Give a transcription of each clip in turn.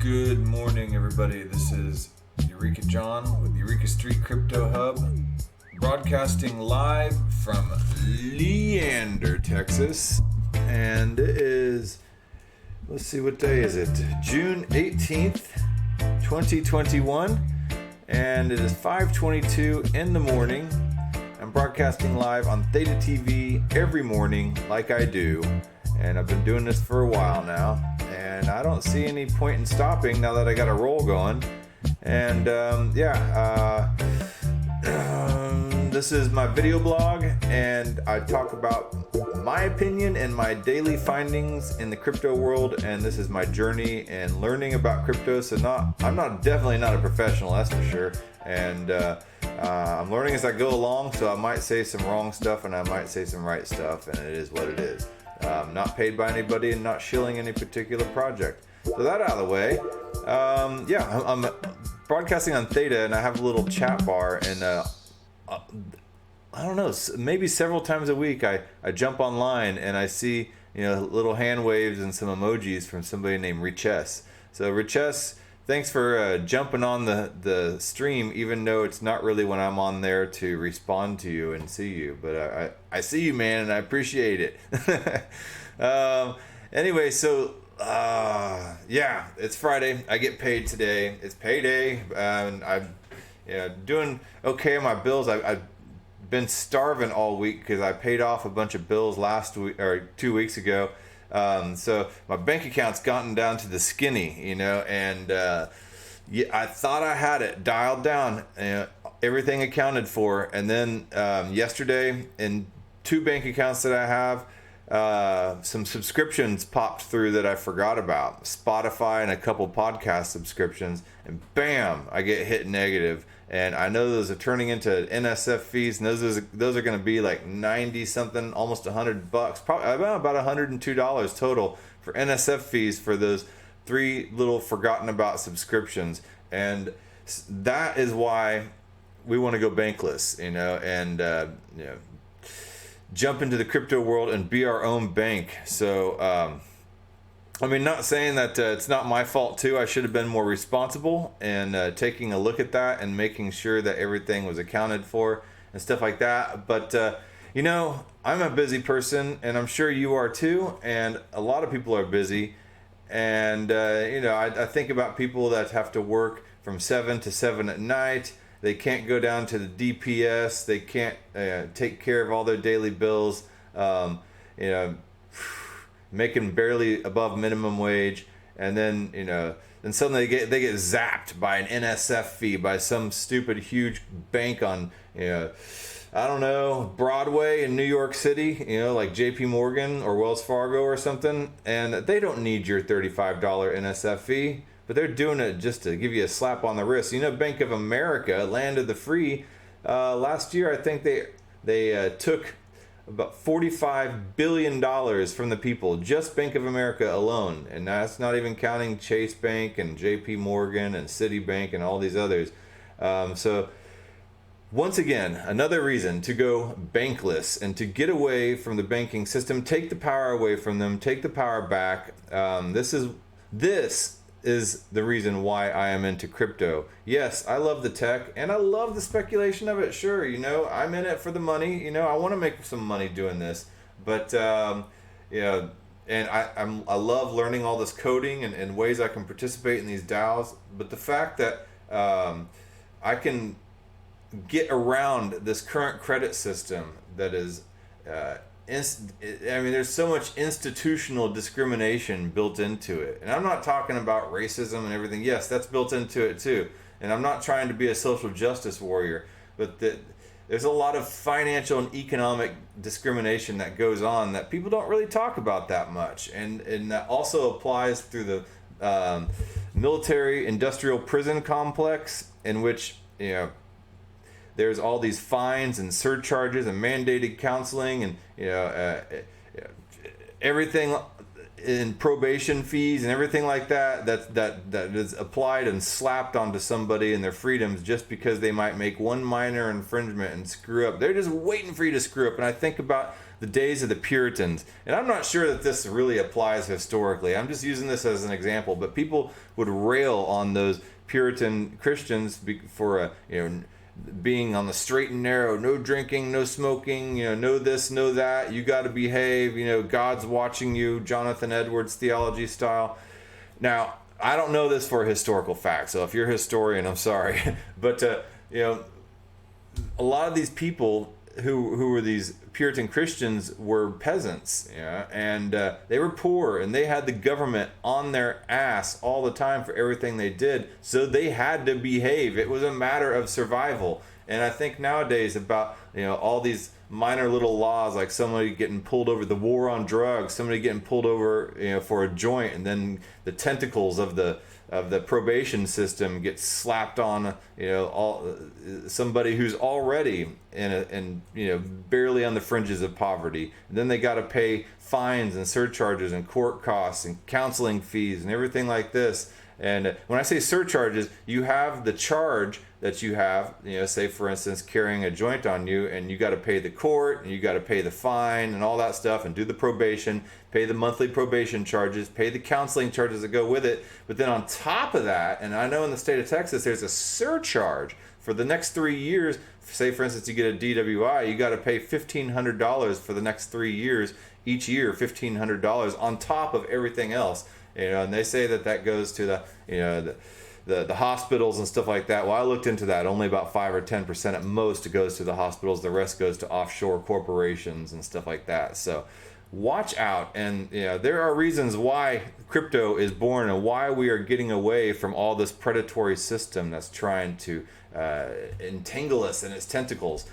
Good morning, everybody. This is Eureka John with Eureka Street Crypto Hub, broadcasting live from Leander, Texas. And it is, let's see, what day is it? June 18th, 2021. And it is 5:22 in the morning. I'm broadcasting live on Theta TV every morning, like I do. And I've been doing this for a while now. And I don't see any point in stopping now that I got a roll going. And this is my video blog, and I talk about my opinion and my daily findings in the crypto world. And this is my journey and learning about crypto. So I'm definitely not a professional, that's for sure. And I'm learning as I go along. So I might say some wrong stuff and I might say some right stuff, and it is what it is. Not paid by anybody and not shilling any particular project. So that out of the way, I'm broadcasting on Theta, and I have a little chat bar, and I don't know, maybe several times a week I jump online and I see little hand waves and some emojis from somebody named Riches. So Riches, thanks for jumping on the stream, even though it's not really when I'm on there to respond to you and see you. But I see you, man, and I appreciate it. Anyway, so it's Friday. I get paid today. It's payday, and I'm doing okay on my bills. I've been starving all week because I paid off a bunch of bills last week or 2 weeks ago. So my bank account's gotten down to the skinny, and I thought I had it dialed down, everything accounted for. And then yesterday, in 2 bank accounts that I have, some subscriptions popped through that I forgot about, Spotify and a couple podcast subscriptions, and bam, I get hit negative. And I know those are turning into NSF fees, and those are going to be like 90 something, almost $100, probably about $102 total for NSF fees for those 3 little forgotten about subscriptions. And that is why we want to go bankless, and jump into the crypto world and be our own bank. So not saying that it's not my fault too. I should have been more responsible and taking a look at that and making sure that everything was accounted for and stuff like that. But I'm a busy person, and I'm sure you are too, and a lot of people are busy. And I think about people that have to work from 7 to 7 at night. They can't go down to the DPS. They can't take care of all their daily bills. Making barely above minimum wage, and then then suddenly they get zapped by an NSF fee by some stupid huge bank on I don't know, Broadway in New York City, like JP Morgan or Wells Fargo or something, and they don't need your $35 NSF fee, but they're doing it just to give you a slap on the wrist. Bank of America, land of the free, last year I think they took about $45 billion from the people, just Bank of America alone. And that's not even counting Chase Bank and JP Morgan and Citibank and all these others. So once again, another reason to go bankless and to get away from the banking system, take the power away from them, take the power back. This is the reason why I am into crypto. Yes, I love the tech and I love the speculation of it. Sure, I'm in it for the money. I want to make some money doing this, but and I love learning all this coding and ways I can participate in these DAOs. But the fact that I can get around this current credit system that is there's so much institutional discrimination built into it. And I'm not talking about racism and everything. Yes, that's built into it too. And I'm not trying to be a social justice warrior, but there's a lot of financial and economic discrimination that goes on that people don't really talk about that much. And that also applies through the military industrial prison complex, in which there's all these fines and surcharges and mandated counseling and everything in probation fees and everything like that is applied and slapped onto somebody and their freedoms just because they might make one minor infringement and screw up. They're just waiting for you to screw up. And I think about the days of the Puritans, and I'm not sure that this really applies historically. I'm just using this as an example, but people would rail on those Puritan Christians for being on the straight and narrow, no drinking, no smoking, no this, no that, you got to behave, God's watching you, Jonathan Edwards theology style. Now, I don't know this for a historical fact, so if you're a historian, I'm sorry, but a lot of these people who were these Puritan Christians were peasants, and they were poor, and they had the government on their ass all the time for everything they did, so they had to behave. It was a matter of survival. And I think nowadays about all these minor little laws, like somebody getting pulled over, the war on drugs, somebody getting pulled over for a joint, and then the tentacles of the probation system gets slapped on somebody who's already in barely on the fringes of poverty, and then they got to pay fines and surcharges and court costs and counseling fees and everything like this. And when I say surcharges, you have the charge that you have, say for instance, carrying a joint on you, and you got to pay the court, and you got to pay the fine and all that stuff, and do the probation, pay the monthly probation charges, pay the counseling charges that go with it. But then on top of that, and I know in the state of Texas, there's a surcharge for the next 3 years. Say for instance, you get a DWI, you got to pay $1,500 for the next 3 years, each year $1,500 on top of everything else. And they say that goes to the hospitals and stuff like that. Well, I looked into that. Only about 5 or 10% at most goes to the hospitals. The rest goes to offshore corporations and stuff like that. So watch out. And there are reasons why crypto is born and why we are getting away from all this predatory system that's trying to entangle us in its tentacles.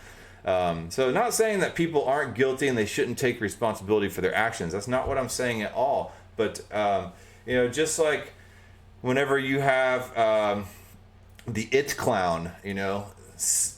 So not saying that people aren't guilty and they shouldn't take responsibility for their actions. That's not what I'm saying at all. But just like whenever you have the it clown,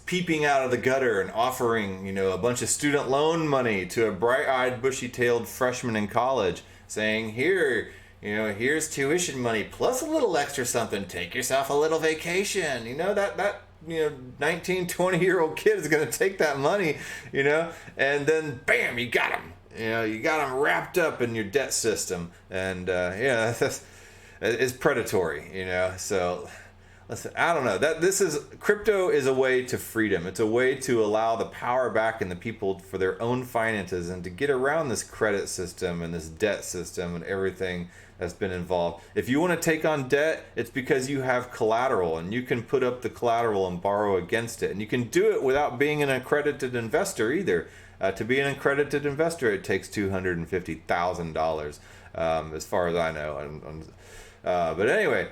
peeping out of the gutter and offering, a bunch of student loan money to a bright-eyed, bushy-tailed freshman in college, saying, here's tuition money plus a little extra something. Take yourself a little vacation. That 19, 20-year-old kid is going to take that money, and then bam, you got him. You got them wrapped up in your debt system, and it's predatory. So listen, I don't know. Crypto is a way to freedom. It's a way to allow the power back in the people for their own finances and to get around this credit system and this debt system and everything that's been involved. If you want to take on debt, it's because you have collateral, and you can put up the collateral and borrow against it, and you can do it without being an accredited investor either. To be an accredited investor, it takes $250,000, as far as I know. But anyway,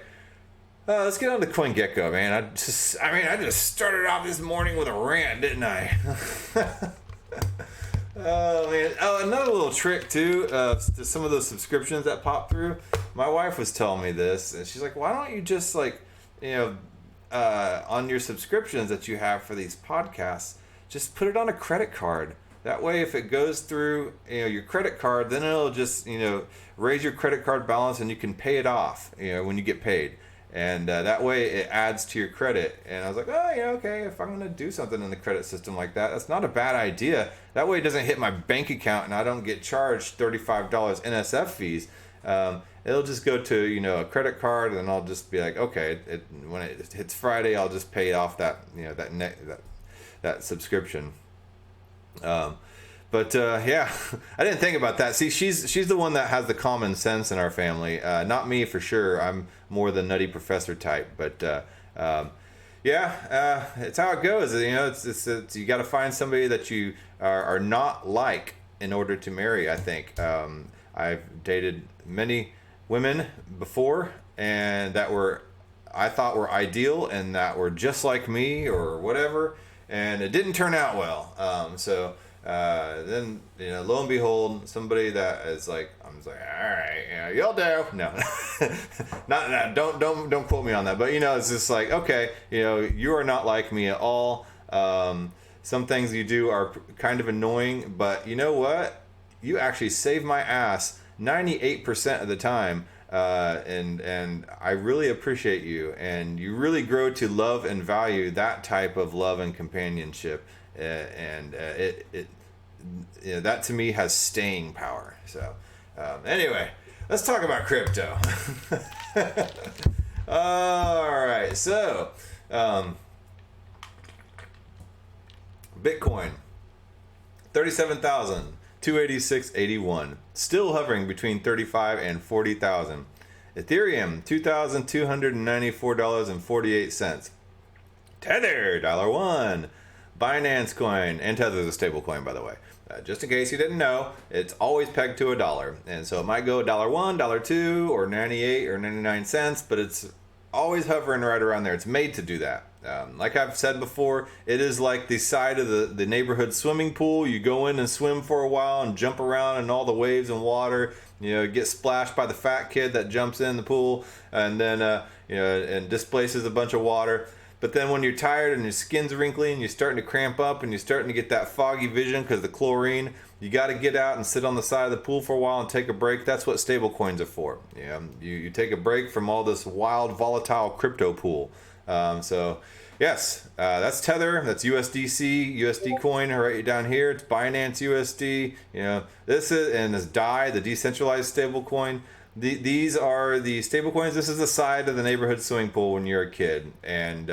let's get on to CoinGecko, man. I just started off this morning with a rant, didn't I? Oh man! Oh, another little trick too. To some of those subscriptions that pop through. My wife was telling me this, and she's like, "Why don't you just on your subscriptions that you have for these podcasts, just put it on a credit card." That way, if it goes through, your credit card, then it'll just, raise your credit card balance, and you can pay it off, when you get paid. And that way, it adds to your credit. And I was like, oh, yeah, okay, if I'm going to do something in the credit system like that, that's not a bad idea. That way, it doesn't hit my bank account, and I don't get charged $35 NSF fees. It'll just go to, a credit card, and I'll just be like, okay, when it hits Friday, I'll just pay off that, that subscription. Yeah, I didn't think about that. See, she's the one that has the common sense in our family. Not me for sure. I'm more the nutty professor type. But it's how it goes. It's you got to find somebody that you are not like in order to marry. I think I've dated many women before, and I thought were ideal and that were just like me or whatever. And it didn't turn out well. Then lo and behold, somebody that is like, I'm just like, all right, you'll do. No, not don't quote me on that. But it's just like, okay, you are not like me at all. Some things you do are kind of annoying, but you know what? You actually saved my ass 98% of the time. And I really appreciate you, and you really grow to love and value that type of love and companionship, that to me has staying power. So anyway, let's talk about crypto. All right, so Bitcoin 37,286.81, still hovering between 35 and 40,000. Ethereum $2,294.48. Tether $1. Binance Coin, and Tether is a stable coin, by the way. Just in case you didn't know, it's always pegged to $1, and so it might go $1, $2, or 98 or 99 cents, but it's always hovering right around there. It's made to do that. Like I've said before, it is like the side of the neighborhood swimming pool. You go in and swim for a while and jump around in all the waves and water. Get splashed by the fat kid that jumps in the pool and then and displaces a bunch of water. But then when you're tired and your skin's wrinkly and you're starting to cramp up and you're starting to get that foggy vision because of the chlorine, you got to get out and sit on the side of the pool for a while and take a break. That's what stable coins are for. You take a break from all this wild, volatile crypto pool. So yes, that's Tether. That's USD coin right down here. It's Binance USD. This is, and this DAI, the decentralized stable coin. These are the stable coins. This is the side of the neighborhood swimming pool when you're a kid. And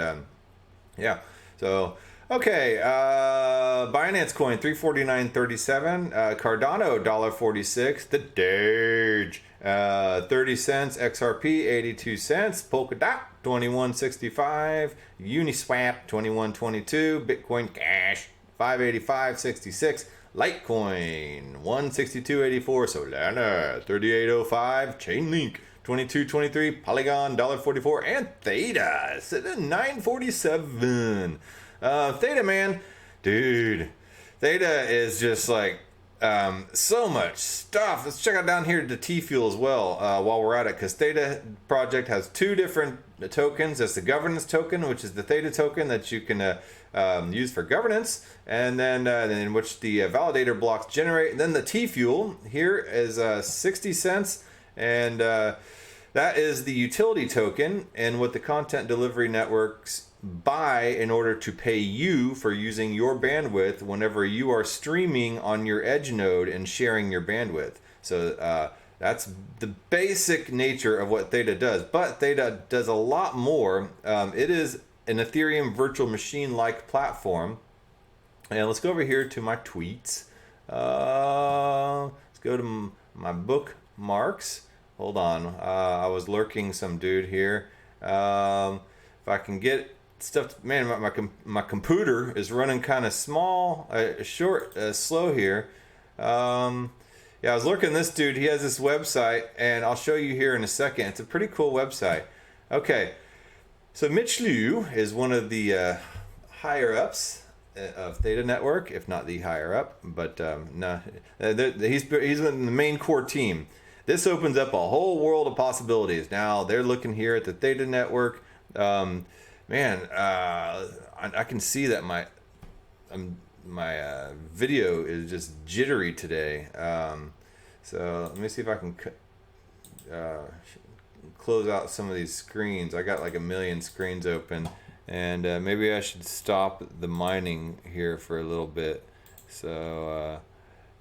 so okay, Binance coin 349.37, Cardano $1.46, the Doge 30 cents, XRP 82 cents, Polkadot 21.65, Uniswap 21.22, Bitcoin Cash 585.66, Litecoin 162.84, Solana 38.05, Chainlink 22.23, Polygon $1.44, and Theta sitting at 9.47. Theta, man, dude, Theta is just like so much stuff. Let's check out down here to T Fuel as well while we're at it, because Theta project has two different tokens. There's the governance token, which is the Theta token that you can use for governance, and then in which the validator blocks generate. And then the T Fuel here is 60 cents, and that is the utility token, and what the content delivery networks buy in order to pay you for using your bandwidth whenever you are streaming on your edge node and sharing your bandwidth. So that's the basic nature of what Theta does. But Theta does a lot more. It is an Ethereum virtual machine-like platform. And let's go over here to my tweets. Let's go to my bookmarks. Hold on. I was lurking some dude here. If I can get stuff, man, my computer is running kind of small, slow here. I was lurking this dude. He has this website, and I'll show you here in a second. It's a pretty cool website. Okay, so Mitch Liu is one of the higher ups of Theta Network, if not the higher up, but no, he's in the main core team. This opens up a whole world of possibilities. Now they're looking here at the Theta Network. I can see that my video is just jittery today. So let me see if I can close out some of these screens. I got like a million screens open, and maybe I should stop the mining here for a little bit. So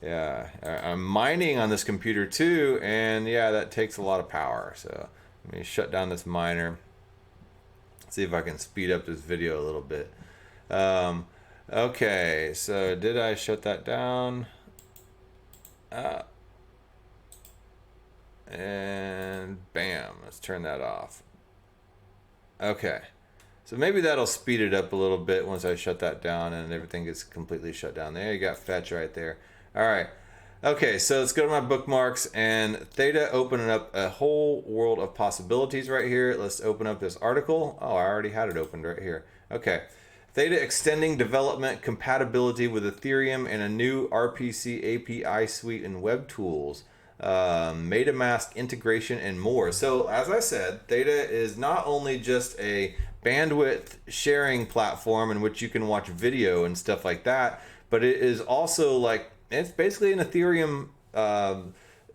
I'm mining on this computer too, and that takes a lot of power. So let me shut down this miner. See if I can speed up this video a little bit. Okay, so did I shut that down? And bam, let's turn that off. Okay, so maybe that'll speed it up a little bit once I shut that down and everything gets completely shut down. There you got fetch right there. All right. Okay, so let's go to my bookmarks, and Theta opening up a whole world of possibilities right here. Let's open up this article. Oh, I already had it opened right here. Okay. Theta extending development compatibility with Ethereum and a new RPC API suite and web tools, MetaMask integration, and more. So as I said, Theta is not only just a bandwidth sharing platform in which you can watch video and stuff like that, but it is also like, it's basically an Ethereum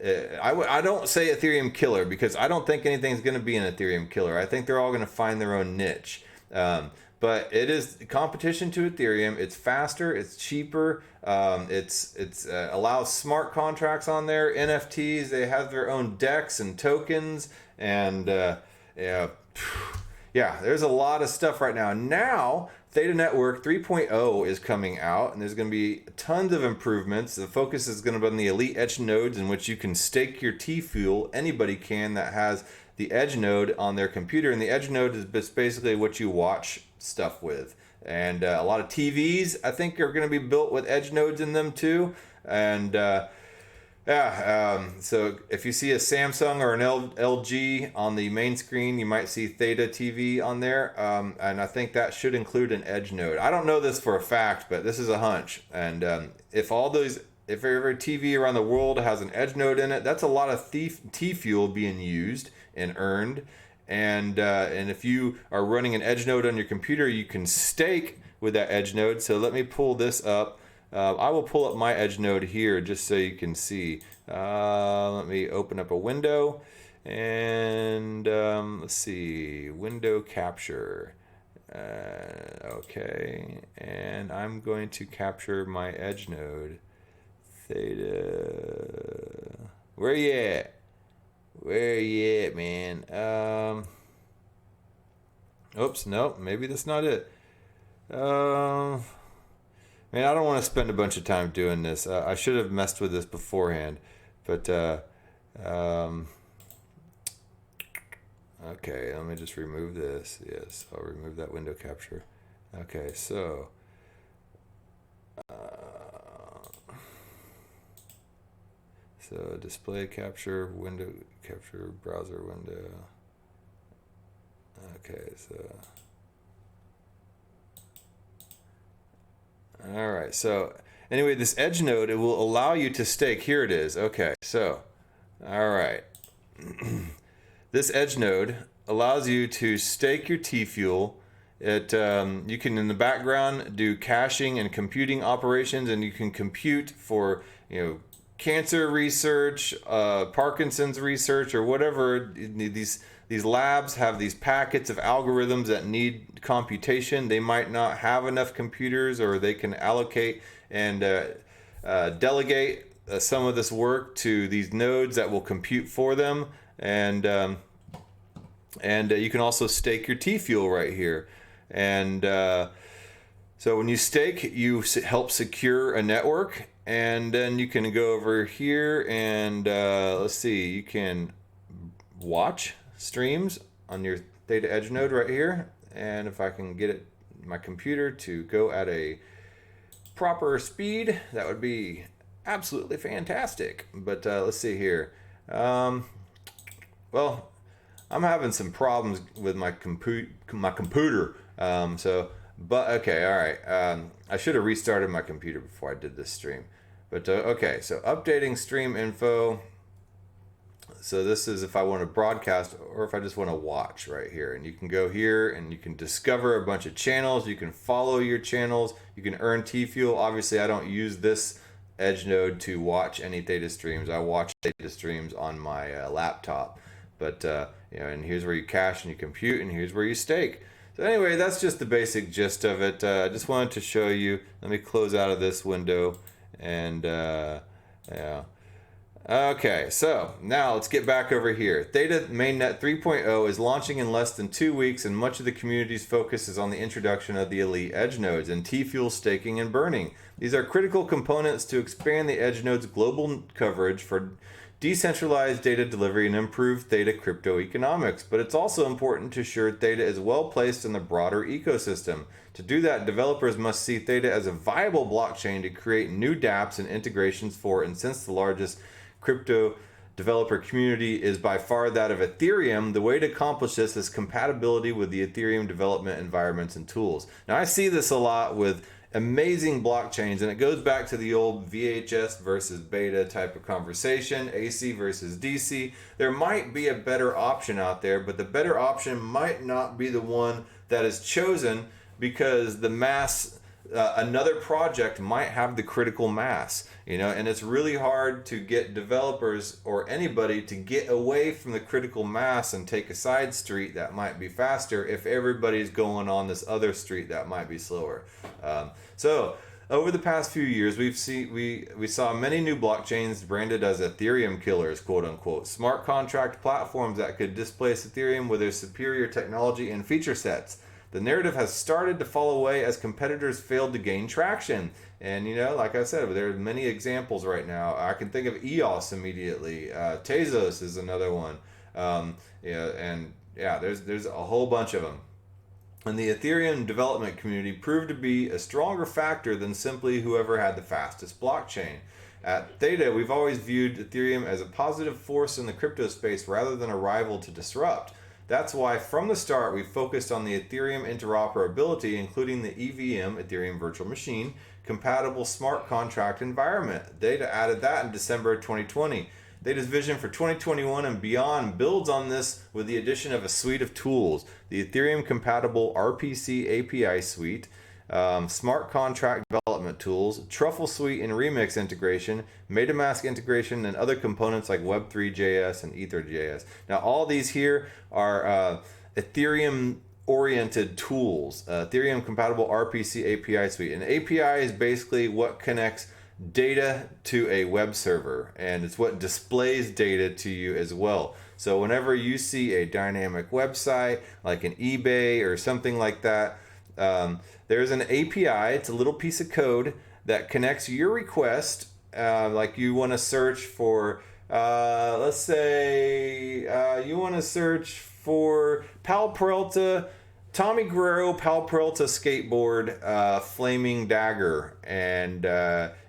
I don't say Ethereum killer because I don't think anything's going to be an Ethereum killer. I think they're all going to find their own niche. But it is competition to Ethereum. It's faster. It's cheaper. It's allows smart contracts on there. NFTs. They have their own DEX and tokens. And yeah, there's a lot of stuff right now. Now Theta Network 3.0 is coming out, and there's going to be tons of improvements. The focus is going to be on the elite edge nodes, in which you can stake your T fuel. Anybody can that has the edge node on their computer, and the edge node is basically what you watch stuff with. And a lot of TVs, I think, are going to be built with edge nodes in them too. And so if you see a Samsung or an LG on the main screen, you might see Theta TV on there. And I think that should include an edge node. I don't know this for a fact, but this is a hunch. And if every TV around the world has an edge node in it, that's a lot of T fuel being used and earned. And if you are running an edge node on your computer, you can stake with that edge node. So let me pull this up. I will pull up my edge node here just so you can see. Let me open up a window and let's see, window capture. Okay, and I'm going to capture my edge node. Theta. Where you at? Where you at, man? Oops, nope, maybe that's not it. Man, I don't want to spend a bunch of time doing this. I should have messed with this beforehand, but okay, let me just remove this. Yes, I'll remove that window capture. Okay, so display capture, window capture, browser window. Okay, so all right, so anyway, this edge node, it will allow you to stake. Here it is. Okay, so all right. This edge node allows you to stake your T fuel. It you can in the background do caching and computing operations, and you can compute for cancer research, Parkinson's research, or whatever. These labs have these packets of algorithms that need computation. They might not have enough computers, or they can allocate and delegate some of this work to these nodes that will compute for them. And you can also stake your T fuel right here. And so when you stake, you help secure a network. And then you can go over here and let's see, you can watch streams on your Theta Edge node right here. And if I can get my computer to go at a proper speed, that would be absolutely fantastic. But let's see here. Well, I'm having some problems with my computer. But okay, all right. I should have restarted my computer before I did this stream. But okay, so updating stream info. So this is if I want to broadcast or if I just want to watch right here. And you can go here and you can discover a bunch of channels. You can follow your channels. You can earn T fuel. Obviously, I don't use this edge node to watch any Theta streams. I watch Theta streams on my laptop. But and here's where you cache and you compute, and here's where you stake. So anyway, that's just the basic gist of it. I just wanted to show you. Let me close out of this window. And yeah. Okay, so now let's get back over here. Theta Mainnet 3.0 is launching in less than 2 weeks, and much of the community's focus is on the introduction of the elite edge nodes and T-fuel staking and burning. These are critical components to expand the edge node's global coverage for decentralized data delivery and improve Theta crypto economics, but it's also important to ensure Theta is well placed in the broader ecosystem. To do that, developers must see Theta as a viable blockchain to create new dApps and integrations for, and since the largest crypto developer community is by far that of Ethereum, the way to accomplish this is compatibility with the Ethereum development environments and tools. Now, I see this a lot with amazing blockchains, and it goes back to the old VHS versus beta type of conversation, AC versus DC. There might be a better option out there, but the better option might not be the one that is chosen because the mass another project might have the critical mass, and it's really hard to get developers or anybody to get away from the critical mass and take a side street that might be faster if everybody's going on this other street that might be slower. So over the past few years, we saw many new blockchains branded as Ethereum killers, quote unquote, smart contract platforms that could displace Ethereum with their superior technology and feature sets. The narrative has started to fall away as competitors failed to gain traction. And, like I said, there are many examples right now. I can think of EOS immediately. Tezos is another one. There's a whole bunch of them. And the Ethereum development community proved to be a stronger factor than simply whoever had the fastest blockchain. At Theta, we've always viewed Ethereum as a positive force in the crypto space rather than a rival to disrupt. That's why from the start we focused on the Ethereum interoperability, including the EVM, Ethereum Virtual Machine, compatible smart contract environment. Theta added that in December 2020. Theta's vision for 2021 and beyond builds on this with the addition of a suite of tools: the Ethereum compatible RPC API suite, smart contract development tools, Truffle Suite and Remix integration, MetaMask integration, and other components like Web3.js and Ether.js. Now, all these here are Ethereum oriented tools. Ethereum compatible RPC API suite. An API is basically what connects data to a web server, and it's what displays data to you as well. So whenever you see a dynamic website like an eBay or something like that, there's an API. It's a little piece of code that connects your request. Like you want to search for, let's say you want to search for Pal Peralta, Tommy Guerrero, Pal Peralta skateboard, flaming dagger, and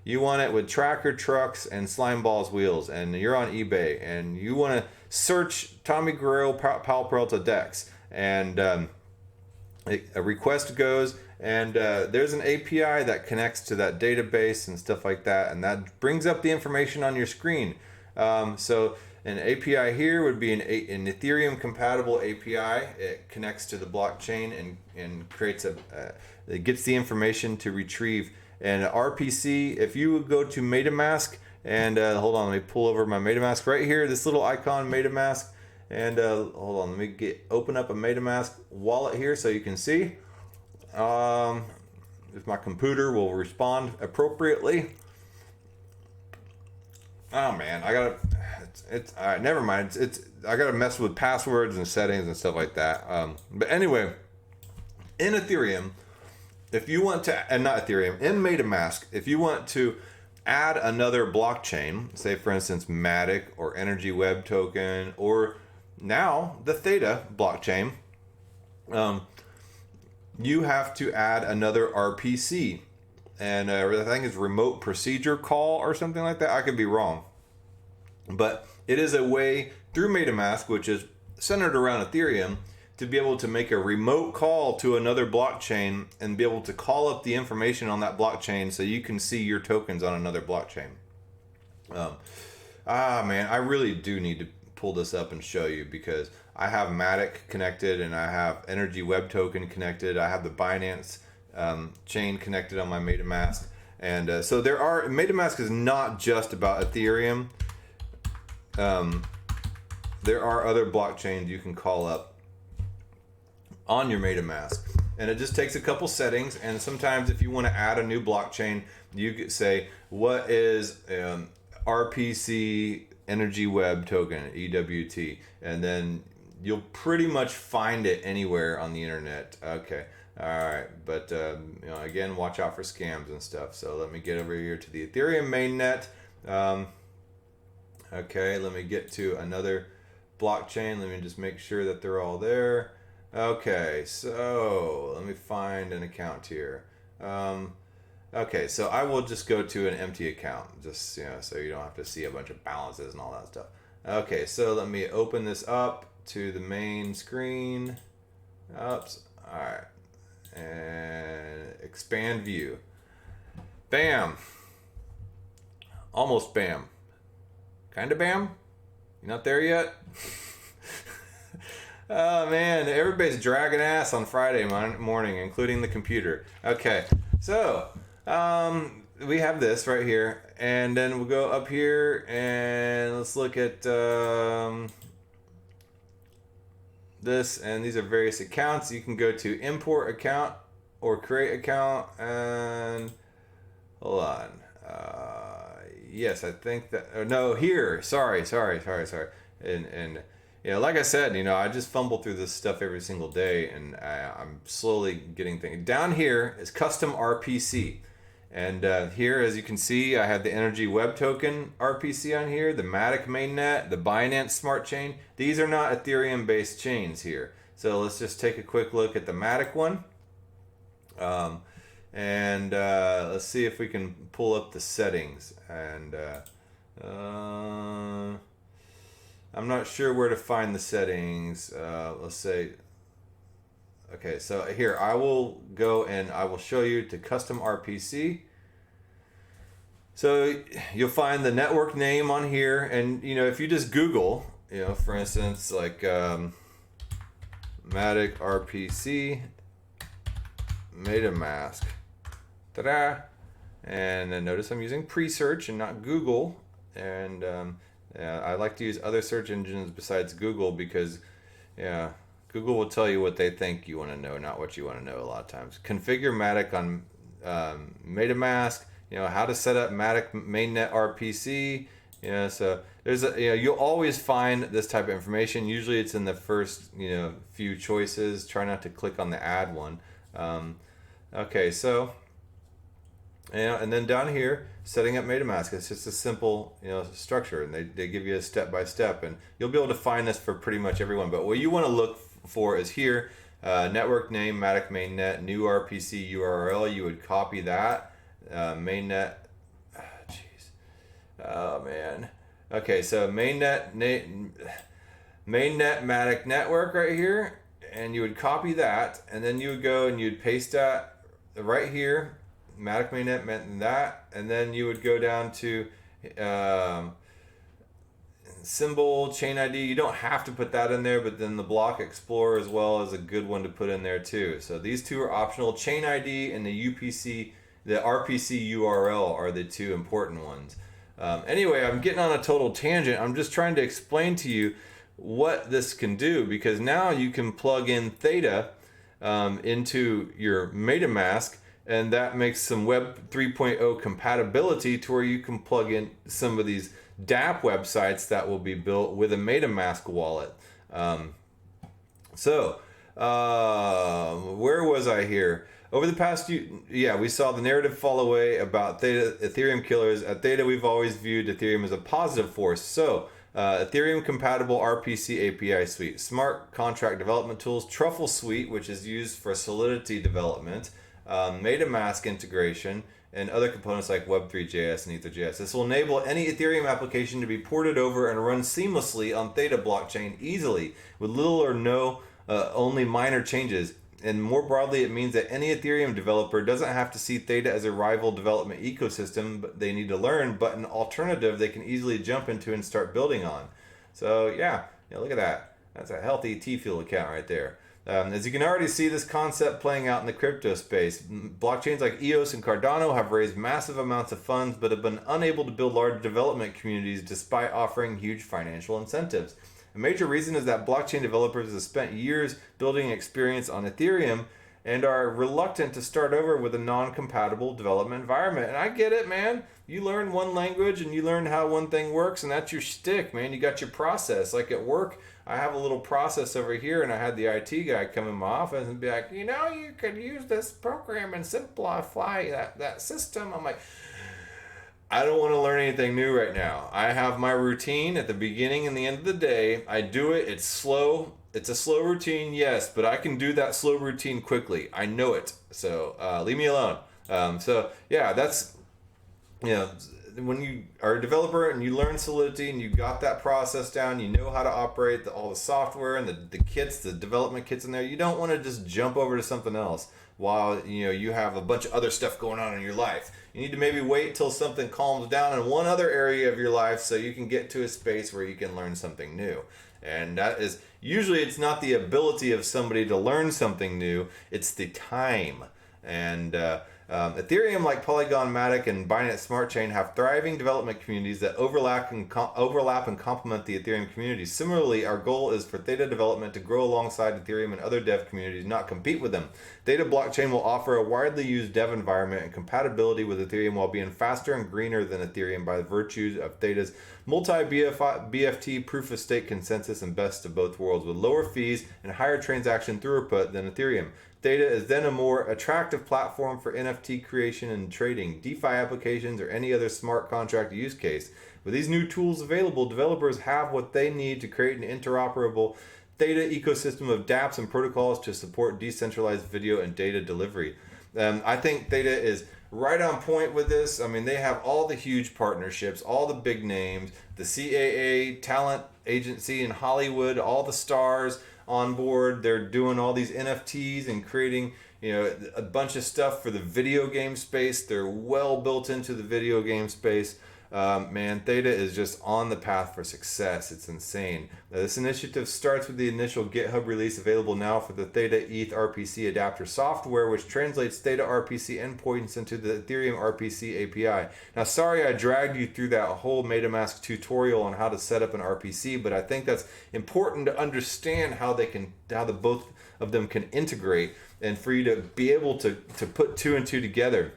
you want it with tracker trucks and slime balls wheels, and you're on eBay, and you want to search Tommy Guerrero, Pal Peralta decks, and a request goes, and there's an API that connects to that database and stuff like that, and that brings up the information on your screen. So an API here would be an Ethereum compatible API. It connects to the blockchain and creates it gets the information to retrieve. And RPC, if you would go to MetaMask, and hold on, let me pull over my MetaMask right here, this little icon MetaMask, and hold on, let me open up a MetaMask wallet here so you can see if my computer will respond appropriately. Oh man, it's all right, never mind. I gotta mess with passwords and settings and stuff like that. But anyway, in Ethereum, if you want to, and not Ethereum, in MetaMask, if you want to add another blockchain, say for instance Matic or Energy Web Token, or now the Theta blockchain, you have to add another RPC, and I think it's remote procedure call or something like that. I could be wrong, but it is a way through MetaMask, which is centered around Ethereum, to be able to make a remote call to another blockchain and be able to call up the information on that blockchain so you can see your tokens on another blockchain. Man, I really do need to pull this up and show you, because I have Matic connected and I have Energy Web Token connected. I have the Binance chain connected on my MetaMask. And so MetaMask is not just about Ethereum. There are other blockchains you can call up on your MetaMask, and it just takes a couple settings. And sometimes if you want to add a new blockchain, you could say, what is RPC Energy Web Token, EWT, and then you'll pretty much find it anywhere on the internet. Okay, all right, but again, watch out for scams and stuff. So let me get over here to the Ethereum mainnet. Okay, let me get to another blockchain. Let me just make sure that they're all there. Okay, so let me find an account here. Okay, so I will just go to an empty account, just so you don't have to see a bunch of balances and all that stuff. Okay, so let me open this up to the main screen. Oops. All right, and expand view. Bam. Almost bam. Kinda bam. You not there yet? Oh man, everybody's dragging ass on Friday morning, including the computer. Okay, So, we have this right here, and then we'll go up here and let's look at this, and these are various accounts. You can go to import account or create account, and hold on. Yes, I think that. No, here. Sorry. And like I said, I just fumble through this stuff every single day, and I'm slowly getting things. Down here is custom RPC. And here, as you can see, I have the Energy Web Token RPC on here, the Matic Mainnet, the Binance Smart Chain. These are not Ethereum-based chains here. So let's just take a quick look at the Matic one. And let's see if we can pull up the settings. And I'm not sure where to find the settings. Let's say... Okay, so here I will go and I will show you to custom RPC. So you'll find the network name on here, and if you just Google, for instance, like Matic RPC MetaMask, ta-da, and then notice I'm using pre-search and not Google, and I like to use other search engines besides Google because, Google will tell you what they think you want to know, not what you want to know a lot of times. Configure Matic on MetaMask, how to set up Matic mainnet RPC. So there's you'll always find this type of information. Usually it's in the first, few choices. Try not to click on the add one. Okay, so, and then down here, setting up MetaMask. It's just a simple, structure, and they give you a step-by-step, and you'll be able to find this for pretty much everyone. But what you want to look for is here, network name, Matic mainnet, new RPC URL. You would copy that, mainnet. Oh man. Okay, so mainnet Matic network right here, and you would copy that, and then you would go and you'd paste that right here. Matic mainnet meant that, and then you would go down to symbol, chain ID. You don't have to put that in there, but then the block explorer as well is a good one to put in there too. So these two are optional. Chain ID and the RPC URL are the two important ones. Anyway, I'm getting on a total tangent. I'm just trying to explain to you what this can do, because now you can plug in Theta into your MetaMask, and that makes some Web 3.0 compatibility to where you can plug in some of these DApp websites that will be built with a MetaMask wallet. Where was I here? Over the past we saw the narrative fall away about Theta Ethereum killers. At Theta, we've always viewed Ethereum as a positive force. So, Ethereum compatible RPC API suite, smart contract development tools, Truffle suite, which is used for Solidity development, MetaMask integration, and other components like Web3.js and Ether.js. This will enable any Ethereum application to be ported over and run seamlessly on Theta blockchain easily, with little or no only minor changes. And more broadly, it means that any Ethereum developer doesn't have to see Theta as a rival development ecosystem but they need to learn, but an alternative they can easily jump into and start building on. So look at that. That's a healthy T-Fuel account right there. As you can already see this concept playing out in the crypto space. Blockchains like EOS and Cardano have raised massive amounts of funds but have been unable to build large development communities despite offering huge financial incentives. A major reason is that blockchain developers have spent years building experience on Ethereum and are reluctant to start over with a non-compatible development environment. And I get it, man. You learn one language and you learn how one thing works, and that's your shtick, man. You got your process. Like at work, I have a little process over here, and I had the IT guy come in my office and be like, you could use this program and simplify that system. I'm like, I don't want to learn anything new right now. I have my routine at the beginning and the end of the day. I do it. It's slow. It's a slow routine, yes, but I can do that slow routine quickly. I know it. So leave me alone. That's, when you are a developer and you learn Solidity and you got that process down, you know how to operate all the software and the kits, the development kits in there. You don't want to just jump over to something else while you have a bunch of other stuff going on in your life. You need to maybe wait till something calms down in one other area of your life so you can get to a space where you can learn something new. And that is, usually it's not the ability of somebody to learn something new, it's the time. And Ethereum, like Polygon, Matic, and Binance Smart Chain, have thriving development communities that overlap and complement the Ethereum community. Similarly, our goal is for Theta development to grow alongside Ethereum and other dev communities, not compete with them. Theta blockchain will offer a widely used dev environment and compatibility with Ethereum while being faster and greener than Ethereum by virtue of Theta's multi-BFT proof-of-stake consensus and best of both worlds, with lower fees and higher transaction throughput than Ethereum. Theta is then a more attractive platform for NFT creation and trading, DeFi applications, or any other smart contract use case. With these new tools available, developers have what they need to create an interoperable Theta ecosystem of dApps and protocols to support decentralized video and data delivery. I think Theta is right on point with this. I mean, they have all the huge partnerships, all the big names, the CAA talent agency in Hollywood, all the stars on board. They're doing all these NFTs and creating, a bunch of stuff for the video game space. They're well built into the video game space. Man, Theta is just on the path for success. It's insane. This initiative starts with the initial GitHub release available now for the Theta ETH RPC adapter software, which translates Theta RPC endpoints into the Ethereum RPC API. Now, sorry I dragged you through that whole MetaMask tutorial on how to set up an RPC, but I think that's important to understand how the both of them can integrate, and for you to be able to put two and two together.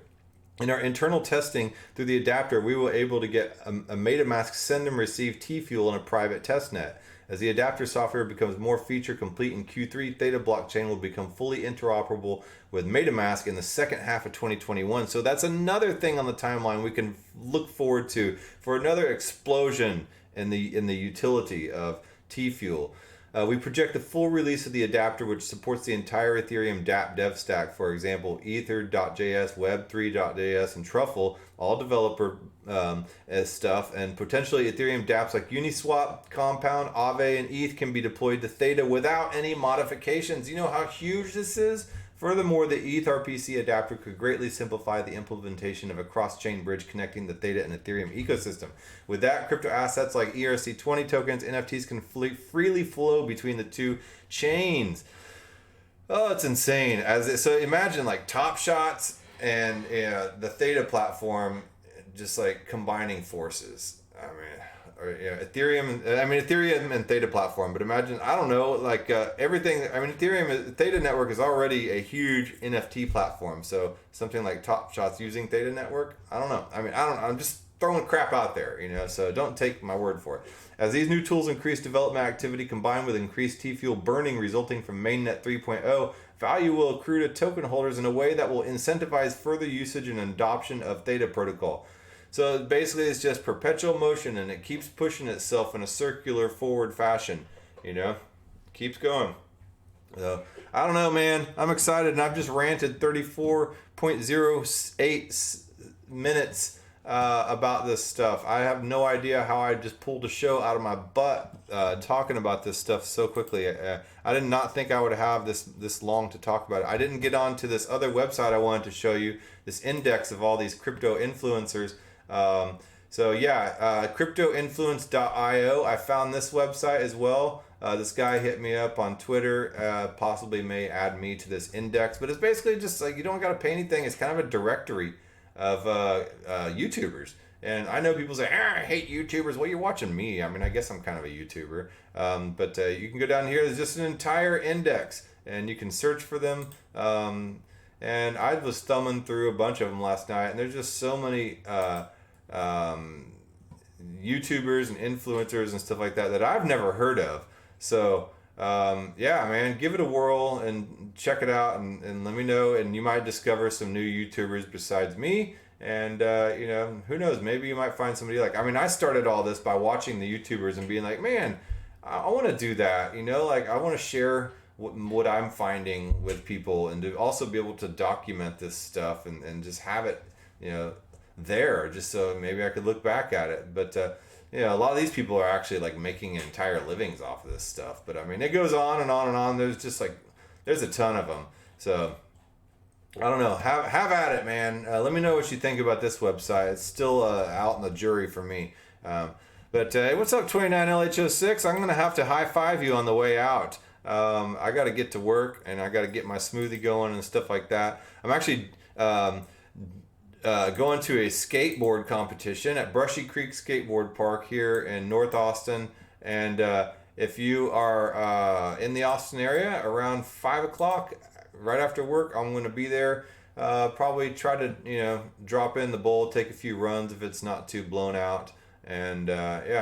In our internal testing through the adapter, we were able to get a MetaMask send and receive T-Fuel in a private testnet. As the adapter software becomes more feature complete in Q3, Theta blockchain will become fully interoperable with MetaMask in the second half of 2021. So that's another thing on the timeline we can look forward to for another explosion in the utility of T-Fuel. We project the full release of the adapter, which supports the entire Ethereum dApp dev stack. For example, Ether.js, Web3.js, and Truffle, all developer as stuff, and potentially Ethereum dApps like Uniswap, Compound, Aave, and ETH can be deployed to Theta without any modifications. You know how huge this is? Furthermore, the ETH RPC adapter could greatly simplify the implementation of a cross-chain bridge connecting the Theta and Ethereum ecosystem. With that, crypto assets like ERC20 tokens, NFTs can freely flow between the two chains. Oh, it's insane. So imagine like Top Shots and the Theta platform just like combining forces. I mean, Ethereum and Theta platform, but imagine, I don't know, like everything. I mean, Theta Network is already a huge NFT platform, so something like Top Shots using Theta Network, I don't know. I mean, I'm just throwing crap out there, so don't take my word for it. As these new tools increase development activity combined with increased T-Fuel burning resulting from mainnet 3.0, value will accrue to token holders in a way that will incentivize further usage and adoption of Theta protocol. So basically it's just perpetual motion, and it keeps pushing itself in a circular forward fashion, keeps going. So I don't know, man, I'm excited, and I've just ranted 34.08 minutes about this stuff. I have no idea how I just pulled a show out of my butt talking about this stuff so quickly. I did not think I would have this long to talk about it. I didn't get on to this other website I wanted to show you, this index of all these crypto influencers. Cryptoinfluence.io. I found this website as well. This guy hit me up on Twitter, possibly may add me to this index, but it's basically just like, you don't got to pay anything. It's kind of a directory of YouTubers. And I know people say, I hate YouTubers. Well, you're watching me. I mean, I guess I'm kind of a YouTuber. But you can go down here. There's just an entire index, and you can search for them. And I was thumbing through a bunch of them last night, and there's just so many YouTubers and influencers and stuff like that I've never heard of. So yeah, man, give it a whirl and check it out, and let me know, and you might discover some new YouTubers besides me. And who knows, maybe you might find somebody I started all this by watching the YouTubers and being like, man, I want to do that, I want to share what I'm finding with people, and to also be able to document this stuff and just have it there, just so maybe I could look back at it. But a lot of these people are actually making entire livings off of this stuff. But I mean, it goes on and on and on. There's just there's a ton of them. So I don't know. Have at it, man. Let me know what you think about this website. It's still out in the jury for me. But hey, what's up, 29LH06? I'm gonna have to high five you on the way out. I got to get to work, and I got to get my smoothie going and stuff like that. I'm actually going to a skateboard competition at Brushy Creek Skateboard Park here in North Austin. And if you are in the Austin area around 5 o'clock, right after work, I'm going to be there. Probably try to, drop in the bowl, take a few runs if it's not too blown out. And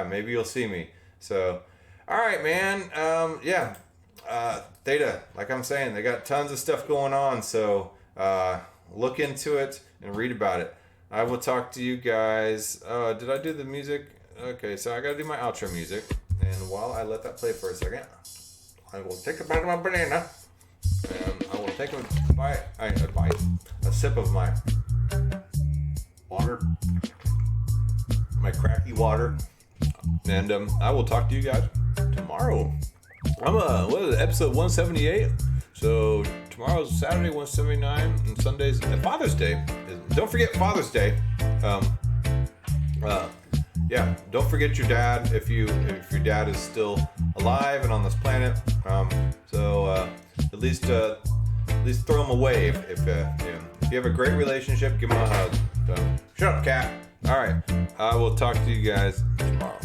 maybe you'll see me. So, all right, man. Theta, like I'm saying, they got tons of stuff going on. So look into it and read about it. I will talk to you guys. Did I do the music? Okay, so I got to do my outro music. And while I let that play for a second, I will take a bite of my banana. And I will take a sip of my water, my cracky water. And I will talk to you guys tomorrow. What is it, episode 178? So tomorrow's Saturday, 179, and Sunday's Father's Day. Don't forget Father's Day. Don't forget your dad if your dad is still alive and on this planet. At least throw him a wave if you have a great relationship, give him a hug. So, shut up, cat. All right, I will talk to you guys tomorrow.